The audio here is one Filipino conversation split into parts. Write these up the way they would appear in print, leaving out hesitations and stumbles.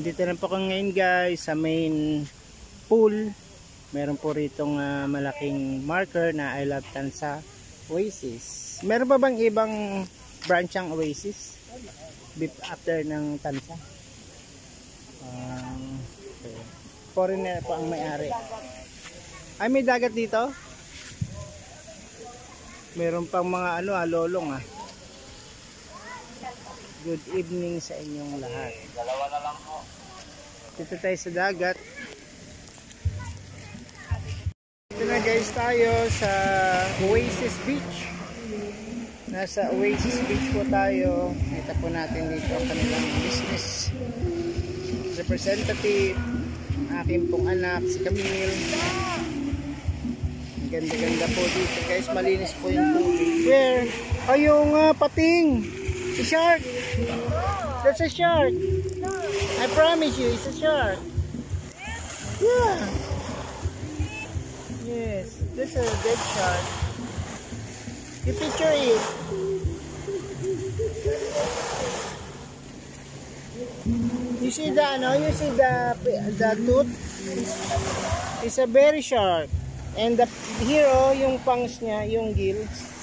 Dito na po kami ngayon guys sa main pool. Meron po ritong malaking marker na I Love Tansa Oasis. Meron pa bang ibang branch ang Oasis? After ng Tansa? Okay. Foreigner po ang may-ari. Ay, may dagat dito? Meron pang mga lolong Good evening sa inyong lahat. Dalawa na lang po. Dito tayo sa dagat. Dito na guys tayo sa Oasis Beach. Nasa Oasis Beach po tayo. Kita po natin dito ang kanilang business representative. Aking pong anak, si Camille. Ang ganda-ganda po dito guys. Malinis po yung tubig. Where? Ayun pating! A shark! That's a shark! I promise you, it's a shark! Yeah! Yes, that's a dead shark. You picture it. You see you see the tooth? It's a very sharp. And here yung fangs niya, yung gills.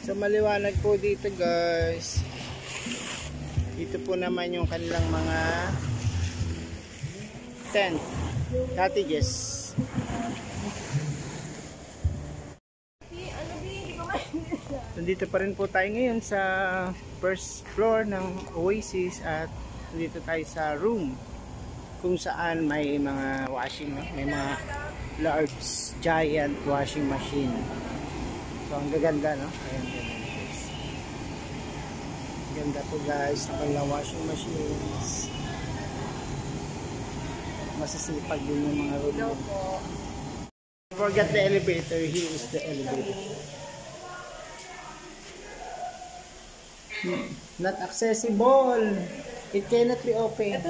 So maliwanag po dito guys. Dito po naman yung kanilang mga tent, cottages. Nandito pa rin po tayo ngayon sa first floor ng Oasis at dito tayo sa room kung saan may mga washing, may mga large giant washing machine. So ang gaganda ayan guys. Ganda po guys ng kanilang washing machines. Masisipag din yung mga room. Forget the elevator, here is the elevator. Not accessible. It cannot be open.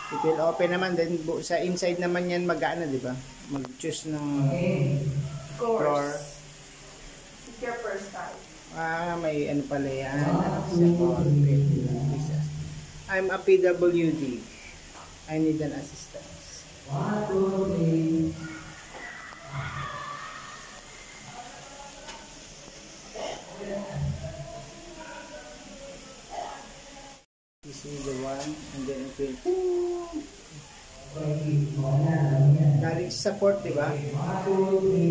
It will open naman, then sa inside naman yan mag-ano, di ba? Mag-choose ng floor. It's your first time. May ano pala yan. I'm a PWD. I need an assistance. This is the one, and then it will galing sa support, diba?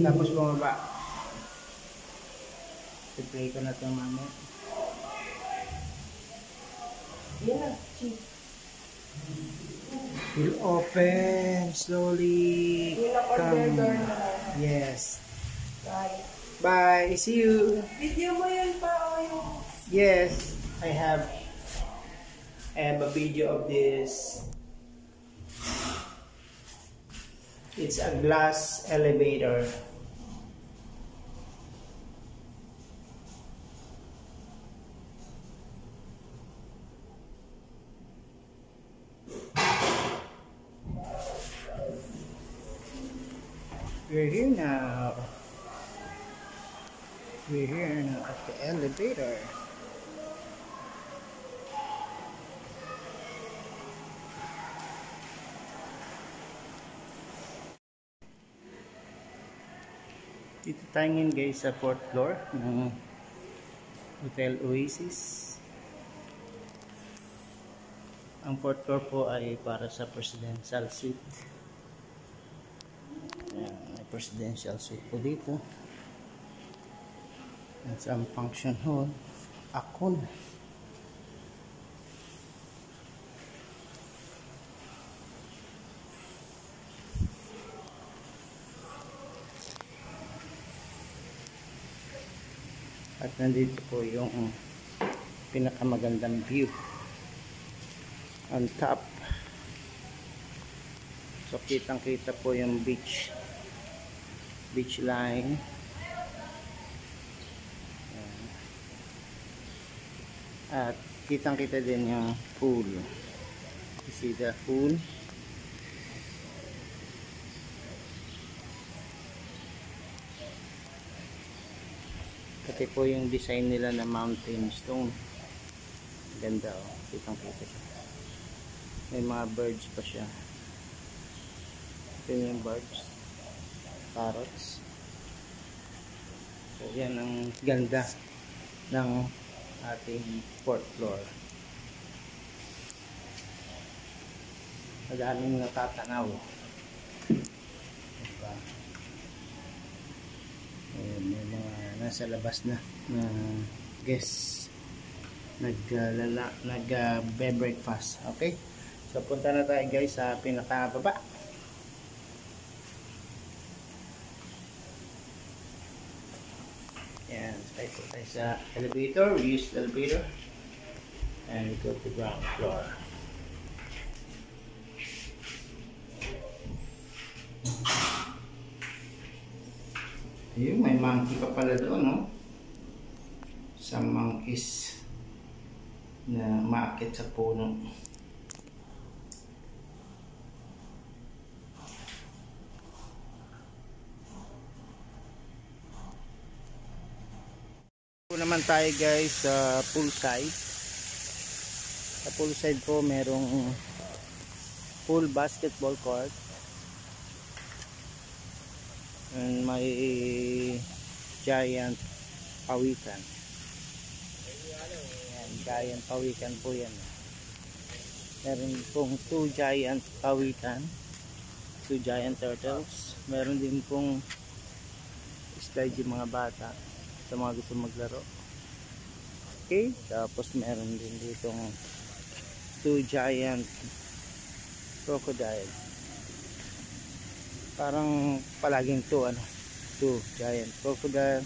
Tapos bumaba. I-play ko na ito mamaya. Yeah, cheap. Will open slowly. Come. Yes. Bye. Bye. See you. Video mo yun pa o yung... Yes, I have a video of this. It's a glass elevator. We're here now. We're here now at the elevator. Dito tayo ngayon guys sa 4th floor ng Hotel Oasis. Ang 4th floor po ay para sa presidential suite. Ayan, may presidential suite po dito. At sa function hall, akon. At nandito po yung pinakamagandang view on top. So kitang kita po yung beach line. At kitang kita din yung pool. You see the pool. Ito po yung design nila na mountain stone. Ganda oh. Kitang kita siya. May mga birds pa siya. Ito yung birds. Parrots. So yan ang ganda ng ating 4th floor. Madaming natatanaw. Diba? Ayan, may mga nasa labas na guests nag-breakfast. Okay? So punta na tayo guys sa pinakababa. Ayan, tayo po tayo sa elevator. We use the elevator and we go to ground floor. Ayun, may monkey pa pala doon, no? Some monkeys na maakit sa puno. Po naman tayo guys sa poolside. Sa poolside po merong pool basketball court. And may giant pawikan. Ayan, giant pawikan po yan. Meron pong 2 giant pawikan, 2 giant turtles. Meron din pong slide yung mga bata sa mga gusto maglaro. Okay, tapos meron din ditong 2 giant crocodile. Parang palaging 2 giant crocodile,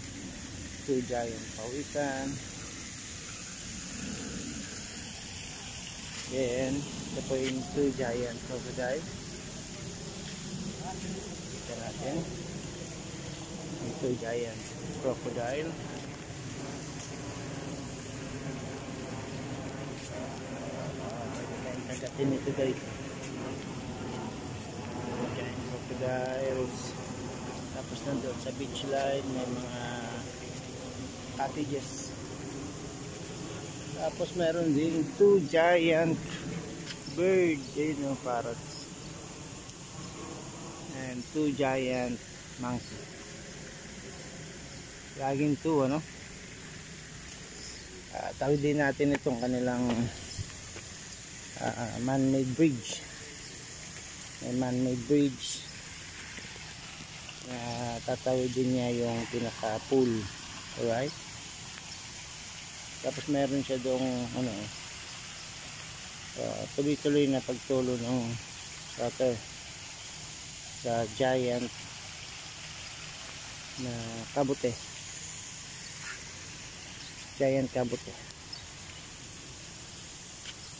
2 giant pawikan. Then ito po yung 2 giant crocodile. Kita natin yung 2 giant crocodile. Pwede tayong kagatin ito guys. Crocodiles. Tapos nandun sa beach line may mga cottages. Tapos meron din 2 giant bird, ayun, parrots, and 2 giant monkey. Laging 2 ano. Tawid din natin itong kanilang man-made bridge. May man-made bridge na tatawid din niya yung pinaka pool. Alright, tapos meron siya dong tuloy-tuloy na pagtulo ng water sa giant na kabute, giant kabute.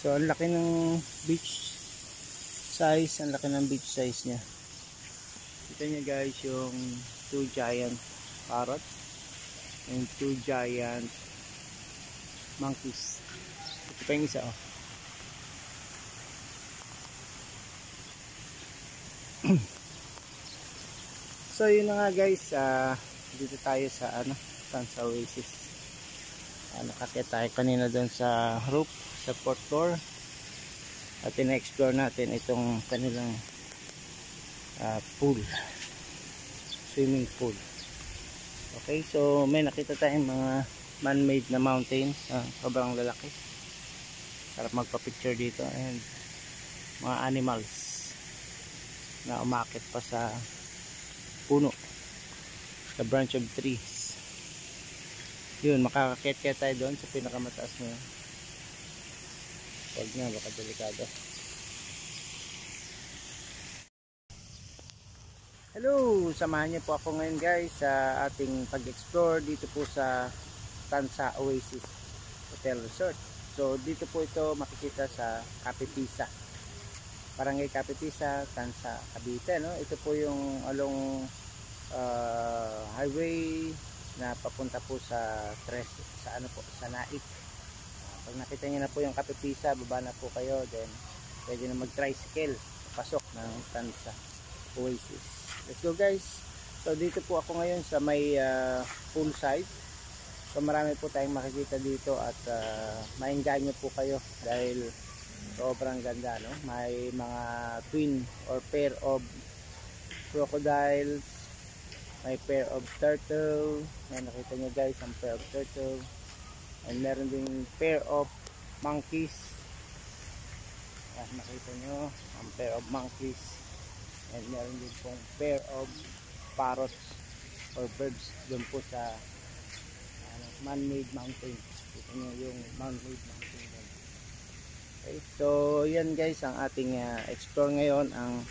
So ang laki ng beach size, ang laki ng beach size niya. Kita niyo guys yung 2 giant parrot and 2 giant monkeys. Ito pa yung isa oh. So yun na nga guys, dito tayo sa Tansa Oasis. Nakakita tayo kanina doon sa roof, sa 4th floor. At ina-explore natin itong kanilang pool, swimming pool. Okay, so may nakita tayong mga man-made na mountains, sobrang lalaki. Sarap magpa-picture dito, and mga animals na umakit pa sa puno, sa branch of trees. Yun, makakakit tayo doon sa pinakamataas na. Huwag na, baka delikado. Hello, samahan niyo po ako ngayon guys sa ating pag-explore dito po sa Tansa Oasis Hotel Resort. So dito po ito makikita sa Capipisa, Barangay Capipisa, Tansa, Cavite, no? Ito po yung along highway na papunta po sa sa Naik. Pag nakita niyo na po yung Capipisa, baba na po kayo, then pwede na mag-tricycle pasok ng Tansa Oasis. Let's go guys. So dito po ako ngayon sa may poolside. So marami po tayong makikita dito at maengganyo po kayo dahil sobrang ganda, no? May mga twin or pair of crocodiles, may pair of turtle, may nakita nyo guys ang pair of turtle, and meron din pair of monkeys. Nakita nyo ang pair of monkeys, and meron din pong pair of parrots or birds doon po sa man-made mountain. Kita nyo yung man-made mountain doon. Okay, so yan guys ang ating explore ngayon, ang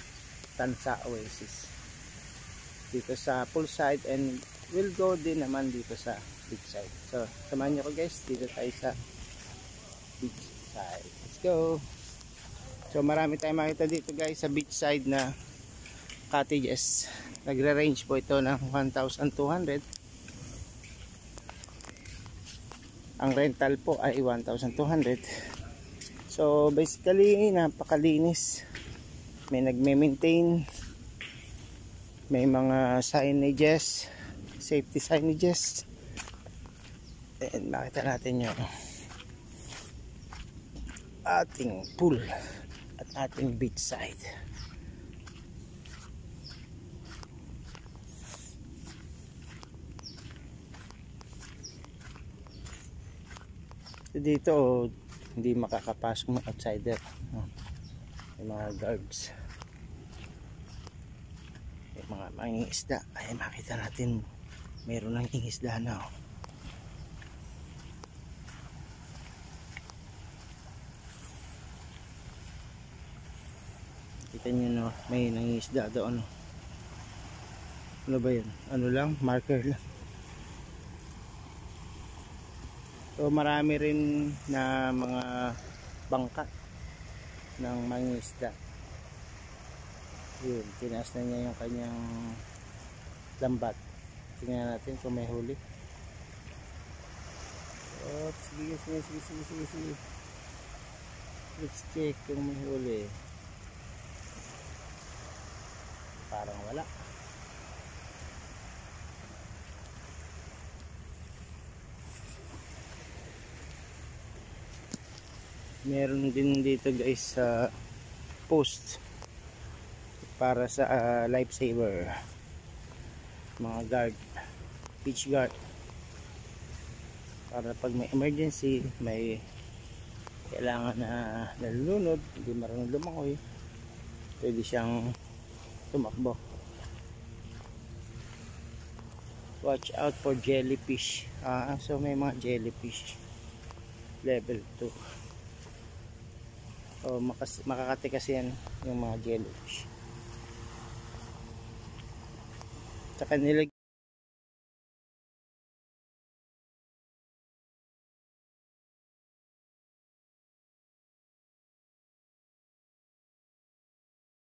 Tansa Oasis dito sa poolside, and we'll go din naman dito sa beach side. So samahan nyo ko guys, dito tayo sa beach side. Let's go. So marami tayong makita dito guys sa beach side na cottages. Nagre-range po ito ng 1,200. Ang rental po ay 1,200. So basically napakalinis. May nagme-maintain. May mga signages, safety signages. And makita natin yung ating pool at ating beach side. Dito hindi makakapasok ng outsider. May mga guards, may mga mangingisda. Ay makita natin meron ng ingisda na. Kita nyo, no, may nangingisda doon. Ano ba yun? Ano lang? Marker lang. So marami rin na mga bangka ng mangingisda. Yun, tinaas na niya yung kanyang lambat. Tingnan natin kung may huli. Oh, sige. Let's check kung may huli. Parang wala. Meron din dito guys sa post para sa lifesaver, mga guard, beach guard, para pag may emergency, may kailangan na nalulunod, hindi marunong lumangoy, pwede siyang tumakbo. Watch out for jellyfish. So may mga jellyfish level 2. O makakati kasi yan yung mga jellyfish. Tsaka